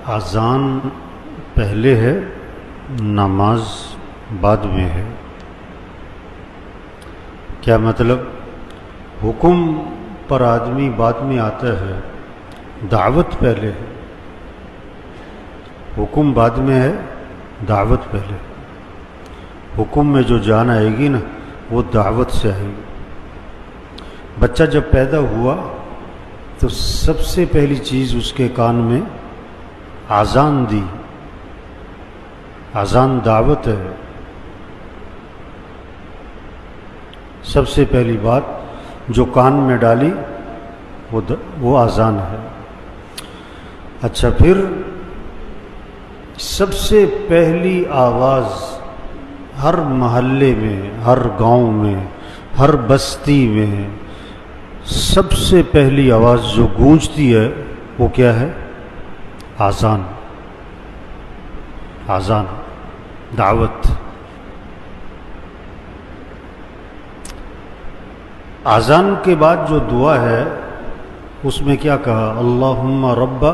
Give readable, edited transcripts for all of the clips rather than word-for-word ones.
اذان پہلے ہے، نماز بعد میں ہے. کیا مطلب؟ حکم پر آدمی بعد میں آتا ہے، دعوت پہلے ہے. حکم بعد میں ہے، دعوت پہلے. حکم میں جو جان آئے گی نا وہ دعوت سے آئے گی. بچہ جب پیدا ہوا تو سب سے پہلی چیز اس کے کان میں اذان دی. اذان دعوت ہے. سب سے پہلی بات جو کان میں ڈالی وہ اذان ہے. اچھا، پھر سب سے پہلی آواز ہر محلے میں، ہر گاؤں میں، ہر بستی میں سب سے پہلی آواز جو گونجتی ہے وہ کیا ہے؟ اذان. اذان دعوت. اذان کے بعد جو دعا ہے اس میں کیا کہا؟ اللہم رب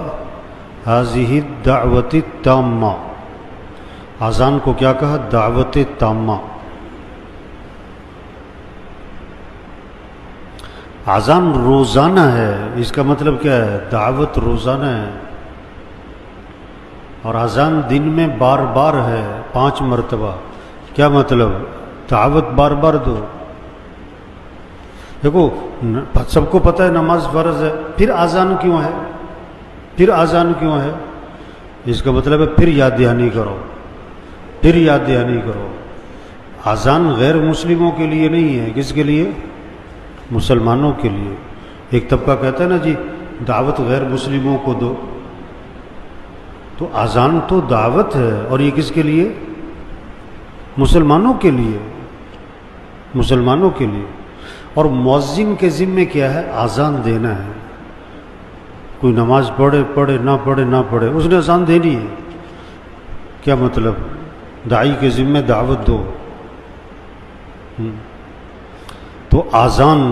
ہذہ الدعوۃ التامہ. اذان کو کیا کہا؟ دعوت تامہ. اذان روزانہ ہے، اس کا مطلب کیا ہے؟ دعوت روزانہ ہے. اور اذان دن میں بار بار ہے، 5 مرتبہ. کیا مطلب؟ دعوت بار بار دو. دیکھو سب کو پتہ ہے نماز فرض ہے، پھر اذان کیوں ہے؟ پھر اذان کیوں ہے؟ اس کا مطلب ہے پھر یاد دہانی کرو، پھر یاد دہانی کرو. اذان غیر مسلموں کے لیے نہیں ہے. کس کے لیے؟ مسلمانوں کے لیے. ایک طبقہ کہتا ہے نا جی دعوت غیر مسلموں کو دو، تو اذان تو دعوت ہے. اور یہ کس کے لیے؟ مسلمانوں کے لیے. مسلمانوں کے لیے. اور مؤذن کے ذمے کیا ہے؟ اذان دینا ہے. کوئی نماز پڑھے پڑھے نہ پڑھے نہ پڑھے، اس نے اذان دینی ہے. کیا مطلب؟ داعی کے ذمے دعوت دو. تو اذان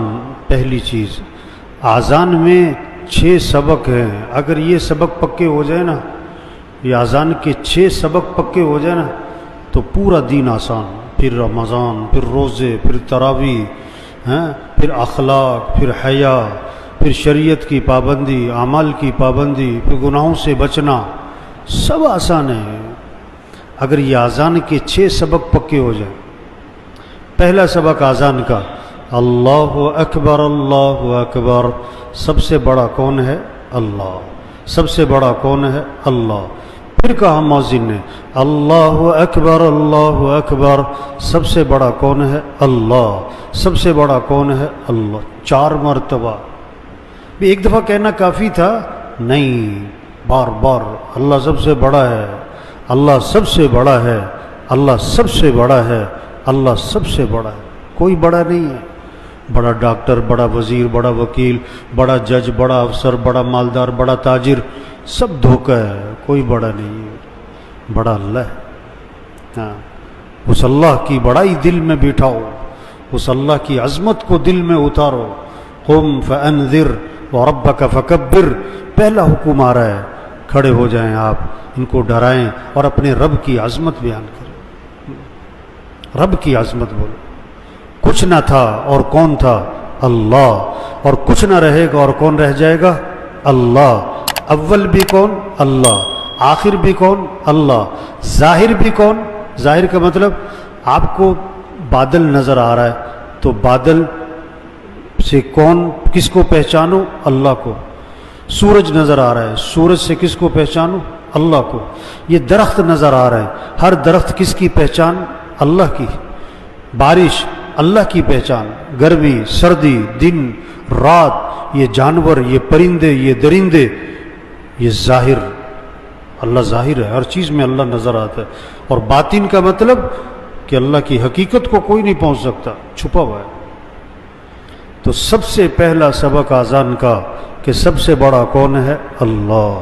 پہلی چیز. اذان میں 6 سبق ہیں. اگر یہ سبق پکے ہو جائے نا، یہ اذان کے 6 سبق پکے ہو جائے نا تو پورا دین آسان. پھر رمضان، پھر روزے، پھر تراویح، پھر اخلاق، پھر حیا، پھر شریعت کی پابندی، اعمال کی پابندی، پھر گناہوں سے بچنا، سب آسان ہے اگر یہ اذان کے 6 سبق پکے ہو جائیں. پہلا سبق اذان کا، اللہ اکبر اللہ اکبر. سب سے بڑا کون ہے؟ اللہ. سب سے بڑا کون ہے؟ اللہ. پھر کہا مؤذن نے اللہ اکبر اللہ اکبر. سب سے بڑا کون ہے؟ اللہ. سب سے بڑا کون ہے؟ اللہ. 4 مرتبہ. ایک دفعہ کہنا کافی تھا؟ نہیں، بار بار. اللہ سب سے بڑا ہے، اللہ سب سے بڑا ہے، اللہ سب سے بڑا ہے، اللہ سب سے بڑا ہے. کوئی بڑا نہیں ہے. بڑا ڈاکٹر، بڑا وزیر، بڑا وکیل، بڑا جج، بڑا افسر، بڑا مالدار، بڑا تاجر، سب دھوکہ ہے. کوئی بڑا نہیں ہے. بڑا اللہ ہے. اس اللہ کی بڑائی دل میں بٹھاؤ، اس اللہ کی عظمت کو دل میں اتارو. قم فانذر وربک فکبر. پہلا حکم آ رہا ہے، کھڑے ہو جائیں آپ، ان کو ڈرائیں اور اپنے رب کی عظمت بیان کریں. رب کی عظمت بولو. کچھ نہ تھا اور کون تھا؟ اللہ. اور کچھ نہ رہے گا اور کون رہ جائے گا؟ اللہ. اول بھی کون؟ اللہ. آخر بھی کون؟ اللہ. ظاہر بھی کون؟ ظاہر کا مطلب آپ کو بادل نظر آ رہا ہے تو بادل سے کون، کس کو پہچانو؟ اللہ کو. سورج نظر آ رہا ہے، سورج سے کس کو پہچانو؟ اللہ کو. یہ درخت نظر آ رہا ہے، ہر درخت کس کی پہچان؟ اللہ کی. بارش اللہ کی پہچان. گرمی، سردی، دن، رات، یہ جانور، یہ پرندے، یہ درندے، یہ ظاہر. اللہ ظاہر ہے، ہر چیز میں اللہ نظر آتا ہے. اور باطن کا مطلب کہ اللہ کی حقیقت کو کوئی نہیں پہنچ سکتا، چھپا ہوا ہے. تو سب سے پہلا سبق اذان کا کہ سب سے بڑا کون ہے؟ اللہ.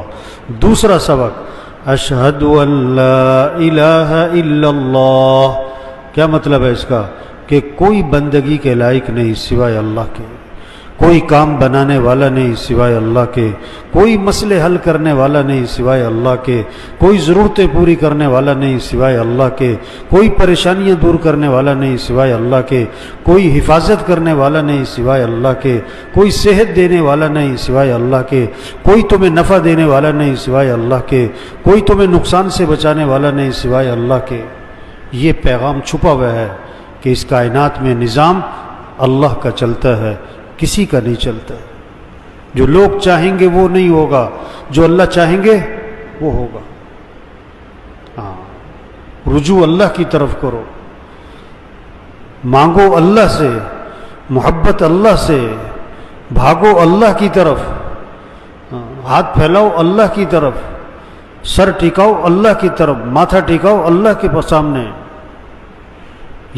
دوسرا سبق اشہد ان لا الہ الا اللہ. کیا مطلب ہے اس کا؟ کہ کوئی بندگی کے لائق نہیں سوائے اللہ کے. کوئی کام بنانے والا نہیں سوائے اللہ کے، کوئی مسئلے حل کرنے والا نہیں سوائے اللہ کے، کوئی ضرورتیں پوری کرنے والا نہیں سوائے اللہ کے، کوئی پریشانیاں دور کرنے والا نہیں سوائے اللہ کے، کوئی حفاظت کرنے والا نہیں سوائے اللہ کے، کوئی صحت دینے والا نہیں سوائے اللہ کے، کوئی تمہیں نفع دینے والا نہیں سوائے اللہ کے، کوئی تمہیں نقصان سے بچانے والا نہیں سوائے اللہ کے۔ یہ پیغام چھپا ہوا ہے کہ اس کائنات میں نظام اللہ کا چلتا ہے، کسی کا نہیں چلتا۔ جو لوگ چاہیں گے وہ نہیں ہوگا، جو اللہ چاہیں گے وہ ہوگا۔ ہاں، رجوع اللہ کی طرف کرو، مانگو اللہ سے، محبت اللہ سے، بھاگو اللہ کی طرف، ہاتھ پھیلاؤ اللہ کی طرف، سر ٹکاؤ اللہ کی طرف، ماتھا ٹکاؤ اللہ کے سامنے۔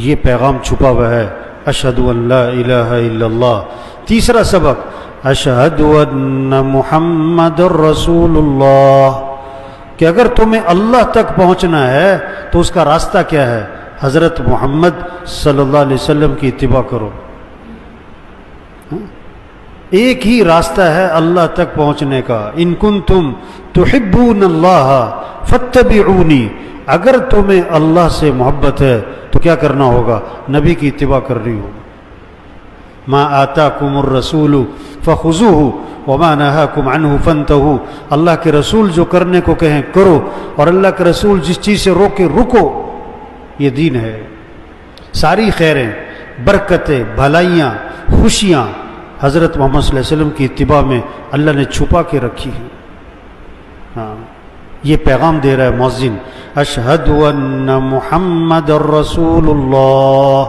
یہ پیغام چھپا ہوا ہے۔ اشہد ان لا الہ الا اللہ۔ تیسرا سبق، اشہد ان محمد رسول اللہ، کہ اگر تمہیں اللہ تک پہنچنا ہے تو اس کا راستہ کیا ہے؟ حضرت محمد صلی اللہ علیہ وسلم کی اتباع کرو۔ ایک ہی راستہ ہے اللہ تک پہنچنے کا، ان کنتم تحبون اللہ فاتبعونی، اگر تمہیں اللہ سے محبت ہے تو کیا کرنا ہوگا؟ نبی کی اتباع کرنی ہوگی۔ ما آتاکم الرسول فخذوہ وما نہاکم عنہ فانتہوا، اللہ کے رسول جو کرنے کو کہیں کرو، اور اللہ کے رسول جس چیز سے روکے رکو۔ یہ دین ہے۔ ساری خیریں، برکتیں، بھلائیاں، خوشیاں حضرت محمد صلی اللہ علیہ وسلم کی اتباع میں اللہ نے چھپا کے رکھی ہے۔ ہاں، یہ پیغام دے رہا ہے مؤذن، اشہد ان محمد رسول اللہ۔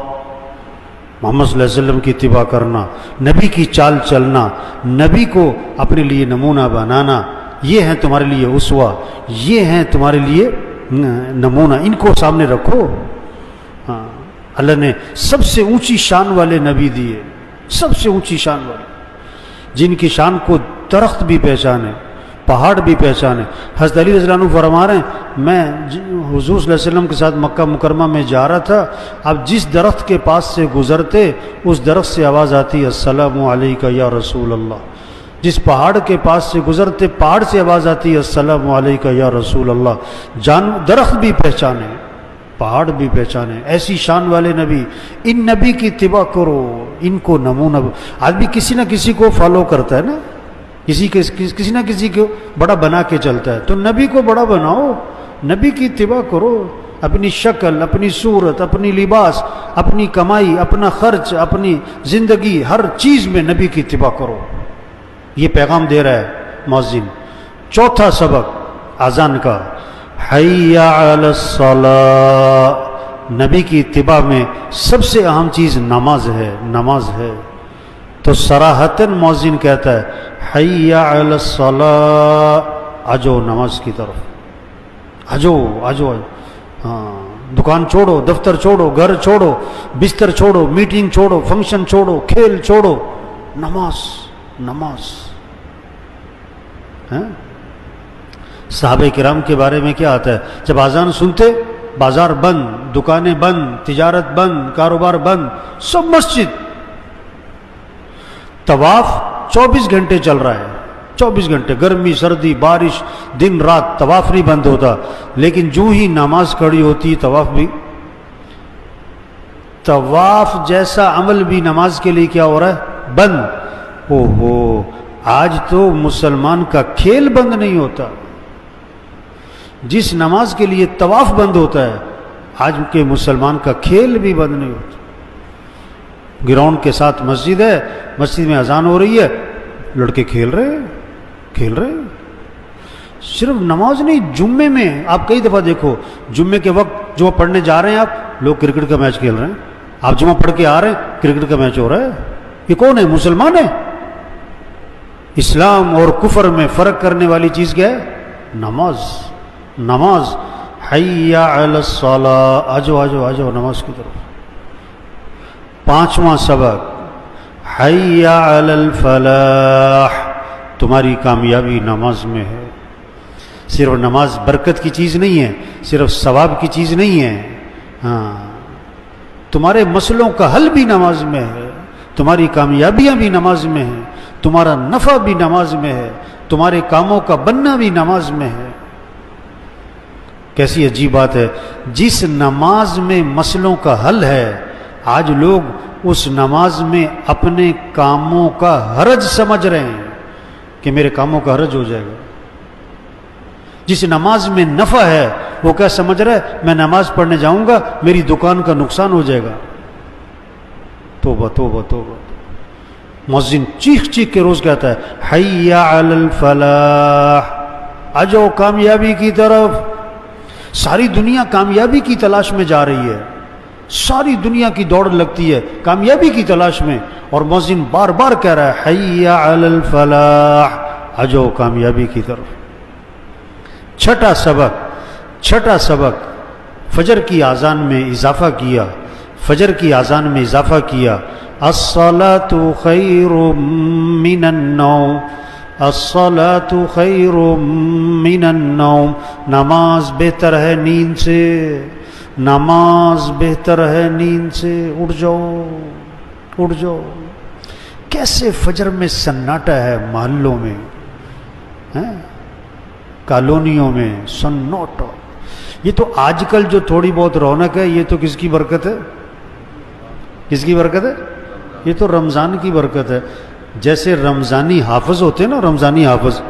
محمد صلی اللہ علیہ وسلم کی اتباع کرنا، نبی کی چال چلنا، نبی کو اپنے لیے نمونہ بنانا، یہ ہیں تمہارے لیے اسوہ، یہ ہیں تمہارے لیے نمونہ، ان کو سامنے رکھو۔ ہاں، اللہ نے سب سے اونچی شان والے نبی دیے، سب سے اونچی شان والے، جن کی شان کو درخت بھی پہچانے، پہاڑ بھی پہچانے۔ حضرت علی رضی اللہ عنہ فرما رہے ہیں، میں حضور صلی اللہ علیہ وسلم کے ساتھ مکہ مکرمہ میں جا رہا تھا، اب جس درخت کے پاس سے گزرتے اس درخت سے آواز آتی السلام علیکہ یا رسول اللہ، جس پہاڑ کے پاس سے گزرتے پہاڑ سے آواز آتی السلام علیکہ یا رسول اللہ۔ درخت بھی پہچانے، پہاڑ بھی پہچانے، ایسی شان والے نبی۔ ان نبی کی اتباع کرو، ان کو نمونہ۔ آدمی کسی نہ کسی کو فالو کرتا ہے نا، کسی نہ کسی کو بڑا بنا کے چلتا ہے، تو نبی کو بڑا بناؤ، نبی کی اتباع کرو۔ اپنی شکل، اپنی صورت، اپنی لباس، اپنی کمائی، اپنا خرچ، اپنی زندگی، ہر چیز میں نبی کی اتباع کرو۔ یہ پیغام دے رہا ہے مؤذن۔ چوتھا سبق اذان کا، حی علی الصلاۃ۔ نبی کی اتباع میں سب سے اہم چیز نماز ہے، نماز ہے۔ تو صراحتاً مؤذن کہتا ہے حی علی الصلاۃ، آجو نماز کی طرف، آجو آجو۔ ہاں، دکان چھوڑو، دفتر چھوڑو، گھر چھوڑو، بستر چھوڑو، میٹنگ چھوڑو، فنکشن چھوڑو، کھیل چھوڑو، نماز نماز۔ صحابہ کرام کے بارے میں کیا آتا ہے؟ جب اذان سنتے بازار بند، دکانیں بند، تجارت بند، کاروبار بند، سب مسجد۔ طواف 24 گھنٹے چل رہا ہے، 24 گھنٹے، گرمی سردی بارش دن رات، طواف نہیں بند ہوتا۔ لیکن جو ہی نماز کھڑی ہوتی طواف بھی، طواف جیسا عمل بھی نماز کے لیے کیا ہو رہا ہے؟ بند۔ اوہو، آج تو مسلمان کا کھیل بند نہیں ہوتا۔ جس نماز کے لیے طواف بند ہوتا ہے، آج کے مسلمان کا کھیل بھی بند نہیں ہوتا۔ گراؤنڈ کے ساتھ مسجد ہے، مسجد میں اذان ہو رہی ہے، لڑکے کھیل رہے ہیں۔ صرف نماز نہیں، جمعے میں آپ کئی دفعہ دیکھو، جمعے کے وقت جمعہ پڑھنے جا رہے ہیں آپ، لوگ کرکٹ کا میچ کھیل رہے ہیں۔ آپ جمعہ پڑھ کے آ رہے ہیں، کرکٹ کا میچ ہو رہا ہے۔ یہ کون ہے؟ مسلمان ہے۔ اسلام اور کفر میں فرق کرنے والی چیز کیا ہے؟ نماز، نماز۔ حی علی الصلاۃ، آجو آجو آجو نماز کی طرف۔ پانچواں سبق، حی علی الفلاح، تمہاری کامیابی نماز میں ہے۔ صرف نماز برکت کی چیز نہیں ہے، صرف ثواب کی چیز نہیں ہے، ہاں، تمہارے مسئلوں کا حل بھی نماز میں ہے، تمہاری کامیابیاں بھی نماز میں ہیں، تمہارا نفع بھی نماز میں ہے، تمہارے کاموں کا بننا بھی نماز میں ہے۔ کیسی عجیب بات ہے، جس نماز میں مسئلوں کا حل ہے آج لوگ اس نماز میں اپنے کاموں کا حرج سمجھ رہے ہیں کہ میرے کاموں کا حرج ہو جائے گا۔ جس نماز میں نفع ہے وہ کیا سمجھ رہا ہے، میں نماز پڑھنے جاؤں گا میری دکان کا نقصان ہو جائے گا۔ توبہ توبہ توبہ۔ مؤذن چیخ چیخ کے روز کہتا ہے حی علی الفلاح، آ جاؤ کامیابی کی طرف۔ ساری دنیا کامیابی کی تلاش میں جا رہی ہے، ساری دنیا کی دوڑ لگتی ہے کامیابی کی تلاش میں، اور مؤذن بار بار کہہ رہا ہے حی علی الفلاح، آ جاؤ کامیابی کی طرف۔ چھٹا سبق فجر کی اذان میں اضافہ کیا، فجر کی اذان میں اضافہ کیا، الصلاۃ خیر من النوم، الصلاۃ خیر من النوم، نماز بہتر ہے نیند سے، نماز بہتر ہے نیند سے، اٹھ جاؤ اٹھ جاؤ۔ کیسے فجر میں سناٹا ہے محلوں میں، کالونیوں میں سناٹا۔ یہ تو آج کل جو تھوڑی بہت رونق ہے یہ تو کس کی برکت ہے؟ کس کی برکت ہے؟ یہ تو رمضان کی برکت ہے۔ جیسے رمضانی حافظ ہوتے ہیں نا، رمضانی حافظ،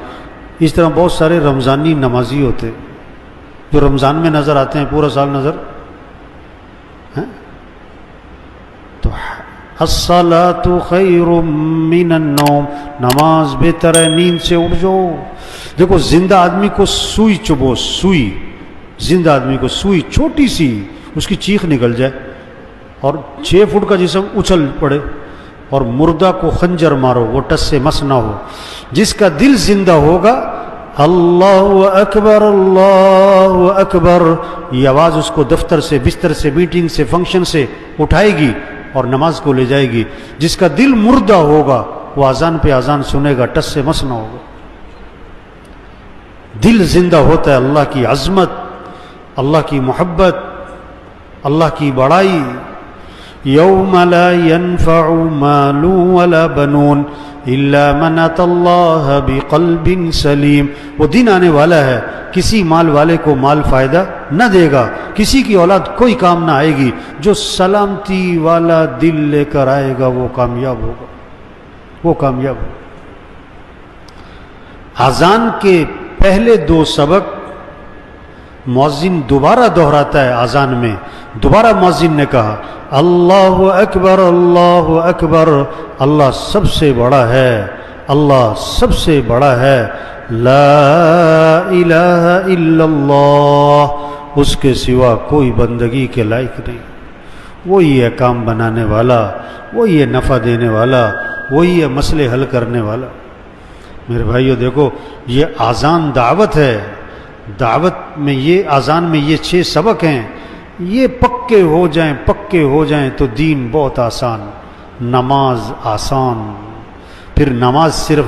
اس طرح بہت سارے رمضانی نمازی ہوتے جو رمضان میں نظر آتے ہیں، پورا سال نظر ہیں۔ تو الصلاۃ خیر من النوم، نماز بہتر ہے نیند سے، اٹھ جاؤ۔ دیکھو زندہ آدمی کو سوئی چبو، سوئی، زندہ آدمی کو سوئی چھوٹی سی اس کی چیخ نکل جائے اور 6 فٹ کا جسم اچھل پڑے، اور مردہ کو خنجر مارو وہ ٹس سے مس نہ ہو۔ جس کا دل زندہ ہوگا اللہ اکبر اللہ اکبر، یہ آواز اس کو دفتر سے، بستر سے، میٹنگ سے، فنکشن سے اٹھائے گی اور نماز کو لے جائے گی۔ جس کا دل مردہ ہوگا وہ اذان پہ اذان سنے گا، ٹس سے مس نہ ہوگا۔ دل زندہ ہوتا ہے اللہ کی عظمت، اللہ کی محبت، اللہ کی بڑائی۔ یوم لا ينفع مال ولا بنون الا من اتى الله بقلب سلیم، وہ دن آنے والا ہے کسی مال والے کو مال فائدہ نہ دے گا، کسی کی اولاد کوئی کام نہ آئے گی، جو سلامتی والا دل لے کر آئے گا وہ کامیاب ہوگا، وہ کامیاب ہوگا۔ اذان کے پہلے 2 سبق مؤذن دوبارہ دہراتا ہے اذان میں۔ دوبارہ مؤذن نے کہا اللہ اکبر اللہ اکبر، اللہ سب سے بڑا ہے، اللہ سب سے بڑا ہے، لا الہ الا اللہ، اس کے سوا کوئی بندگی کے لائق نہیں، وہی ہے کام بنانے والا، وہی ہے نفع دینے والا، وہی ہے مسئلے حل کرنے والا۔ میرے بھائیو دیکھو، یہ اذان دعوت ہے، دعوت میں یہ اذان میں یہ 6 سبق ہیں، یہ پکے ہو جائیں، پکے ہو جائیں تو دین بہت آسان، نماز آسان۔ پھر نماز صرف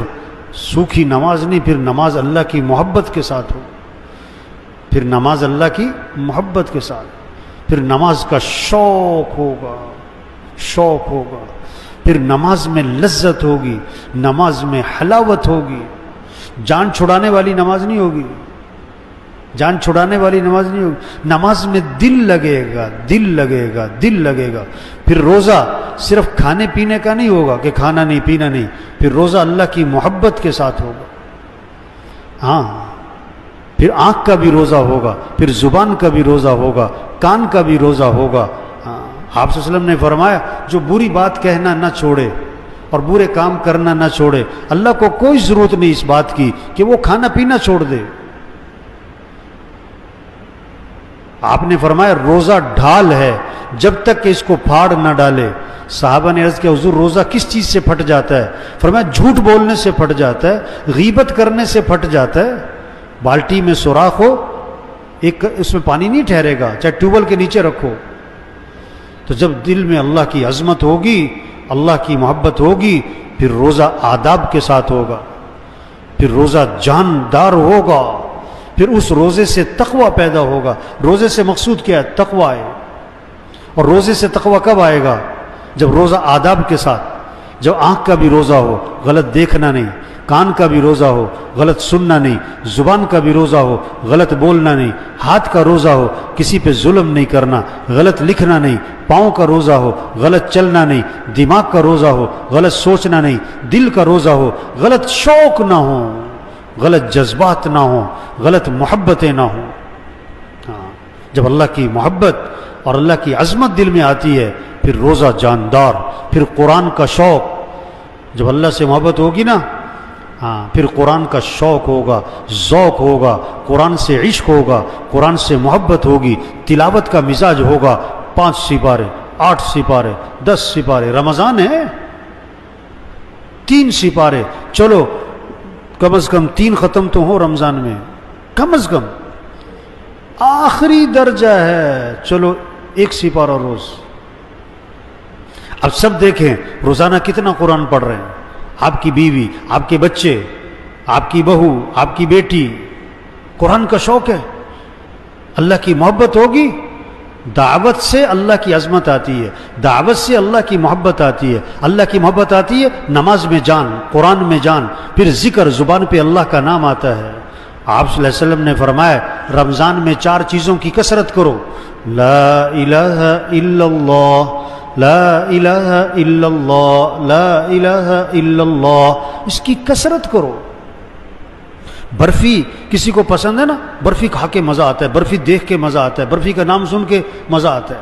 سوکھی نماز نہیں، پھر نماز اللہ کی محبت کے ساتھ ہو، پھر نماز اللہ کی محبت کے ساتھ، پھر نماز کا شوق ہوگا، شوق ہوگا، پھر نماز میں لذت ہوگی، نماز میں حلاوت ہوگی۔ جان چھڑانے والی نماز نہیں ہوگی، جان چھڑانے والی نماز نہیں ہوگی، نماز میں دل لگے گا، دل لگے گا، دل لگے گا۔ پھر روزہ صرف کھانے پینے کا نہیں ہوگا کہ کھانا نہیں پینا نہیں، پھر روزہ اللہ کی محبت کے ساتھ ہوگا۔ ہاں، پھر آنکھ کا بھی روزہ ہوگا، پھر زبان کا بھی روزہ ہوگا، کان کا بھی روزہ ہوگا۔ آپ صلی اللہ علیہ وسلم نے فرمایا جو بری بات کہنا نہ چھوڑے اور برے کام کرنا نہ چھوڑے، اللہ کو کوئی ضرورت نہیں اس بات کی کہ وہ کھانا پینا چھوڑ دے۔ آپ نے فرمایا روزہ ڈھال ہے، جب تک کہ اس کو پھاڑ نہ ڈالے۔ صحابہ نے عرض کیا حضور روزہ کس چیز سے پھٹ جاتا ہے؟ فرمایا جھوٹ بولنے سے پھٹ جاتا ہے، غیبت کرنے سے پھٹ جاتا ہے۔ بالٹی میں سوراخ ہو، ایک اس میں پانی نہیں ٹھہرے گا، چاہے ٹیوب ویل کے نیچے رکھو۔ تو جب دل میں اللہ کی عظمت ہوگی، اللہ کی محبت ہوگی، پھر روزہ آداب کے ساتھ ہوگا، پھر روزہ جاندار ہوگا، پھر اس روزے سے تقوی پیدا ہوگا۔ روزے سے مقصود کیا ہے؟ تقوی ہے۔ اور روزے سے تقوی کب آئے گا؟ جب روزہ آداب کے ساتھ، جب آنکھ کا بھی روزہ ہو غلط دیکھنا نہیں، کان کا بھی روزہ ہو غلط سننا نہیں، زبان کا بھی روزہ ہو غلط بولنا نہیں، ہاتھ کا روزہ ہو کسی پہ ظلم نہیں کرنا، غلط لکھنا نہیں، پاؤں کا روزہ ہو غلط چلنا نہیں، دماغ کا روزہ ہو غلط سوچنا نہیں، دل کا روزہ ہو غلط شوق نہ ہو، غلط جذبات نہ ہوں، غلط محبتیں نہ ہوں۔ جب اللہ کی محبت اور اللہ کی عظمت دل میں آتی ہے پھر روزہ جاندار، پھر قرآن کا شوق، جب اللہ سے محبت ہوگی نا پھر قرآن کا شوق ہوگا، ذوق ہوگا، قرآن سے عشق ہوگا، قرآن سے محبت ہوگی، تلاوت کا مزاج ہوگا، 5 سپارے 8 سپارے 10 سپارے، رمضان ہے 3 سپارے، چلو کم از کم 3 ختم تو ہو رمضان میں، کم از کم آخری درجہ ہے چلو 1 سپارہ روز۔ اب سب دیکھیں روزانہ کتنا قرآن پڑھ رہے ہیں، آپ کی بیوی، آپ کے بچے، آپ کی بہو، آپ کی بیٹی، قرآن کا شوق ہے، اللہ کی محبت ہوگی، دعوت سے اللہ کی عظمت آتی ہے، دعوت سے اللہ کی محبت آتی ہے، اللہ کی محبت آتی ہے نماز میں جان، قرآن میں جان، پھر ذکر، زبان پہ اللہ کا نام آتا ہے۔ آپ صلی اللہ علیہ وسلم نے فرمایا رمضان میں 4 چیزوں کی کثرت کرو، لا الہ الا اللہ، لا الہ الا اللہ، لا الہ الا اللہ، اس کی کثرت کرو۔ برفی کسی کو پسند ہے نا، برفی کھا کے مزہ آتا ہے، برفی دیکھ کے مزہ آتا ہے، برفی کا نام سن کے مزہ آتا ہے۔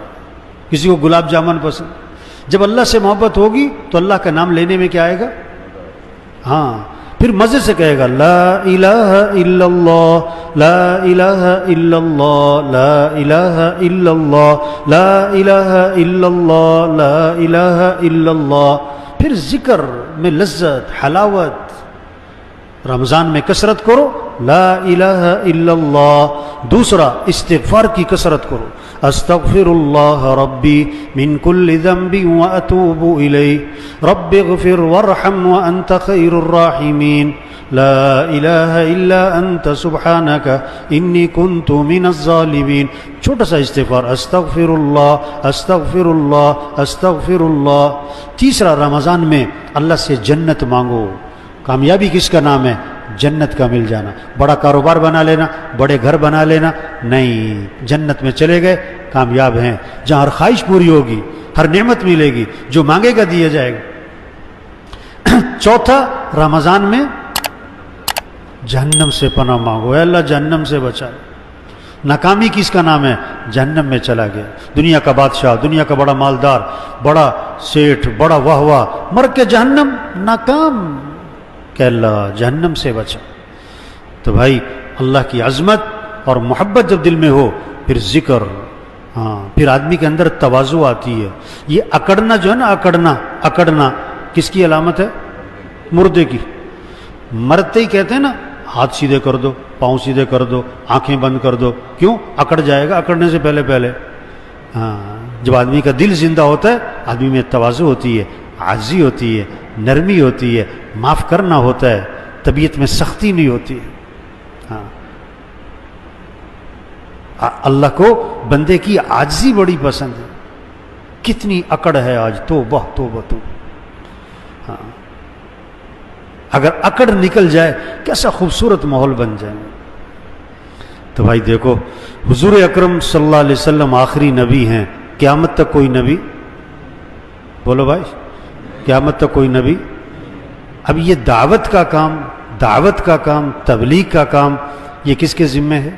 کسی کو گلاب جامن پسند، جب اللہ سے محبت ہوگی تو اللہ کا نام لینے میں کیا آئے گا؟ پھر مزے سے کہے گا لا الہ الا اللہ، لا الہ الا اللہ، لا الہ الا اللہ، لا الہ الا اللہ، لا الہ الا اللہ، پھر ذکر میں لذت، حلاوت۔ رمضان میں کثرت کرو لا الہ الا اللہ۔ دوسرا استغفار کی کثرت کرو، استغفر اللہ ربی من کل ذنب واتوب الیہ رب اغفر وارحم وانت خیر الراحمین لا الہ الا انت سبحانک انی کنت من الظالمین۔ چھوٹا سا استغفار، استغفر اللہ استغفر اللہ استغفر اللہ۔ تیسرا رمضان میں اللہ سے جنت مانگو۔ کامیابی کس کا نام ہے؟ جنت کا مل جانا۔ بڑا کاروبار بنا لینا، بڑے گھر بنا لینا نہیں، جنت میں چلے گئے کامیاب ہیں، جہاں ہر خواہش پوری ہوگی، ہر نعمت ملے گی، جو مانگے گا دیا جائے گا۔ چوتھا رمضان میں جہنم سے پناہ مانگو، اے اللہ جہنم سے بچا۔ ناکامی کس کا نام ہے؟ جہنم میں چلا گیا، دنیا کا بادشاہ، دنیا کا بڑا مالدار، بڑا سیٹھ، بڑا واہ واہ، مر کے جہنم، ناکام، کہ اللہ جہنم سے بچا۔ تو بھائی اللہ کی عظمت اور محبت جب دل میں ہو پھر ذکر، پھر آدمی کے اندر تواضع آتی ہے۔ یہ اکڑنا جو ہے نا، اکڑنا کس کی علامت ہے؟ مردے کی۔ مرتے ہی کہتے ہیں نا ہاتھ سیدھے کر دو، پاؤں سیدھے کر دو، آنکھیں بند کر دو، کیوں؟ اکڑ جائے گا، اکڑنے سے پہلے جب آدمی کا دل زندہ ہوتا ہے آدمی میں تواضع ہوتی ہے، عاجزی ہوتی ہے، نرمی ہوتی ہے، معاف کرنا ہوتا ہے، طبیعت میں سختی نہیں ہوتی ہے۔ اللہ کو بندے کی عاجزی بڑی پسند ہے۔ کتنی اکڑ ہے آج، توبہ توبہ توبہ۔ اگر اکڑ نکل جائے کیسا خوبصورت ماحول بن جائے۔ تو بھائی دیکھو حضور اکرم صلی اللہ علیہ وسلم آخری نبی ہیں، قیامت تک کوئی نبی، بولو بھائی، قیامت تک کوئی نبی۔ اب یہ دعوت کا کام، تبلیغ کا کام، یہ کس کے ذمہ ہے؟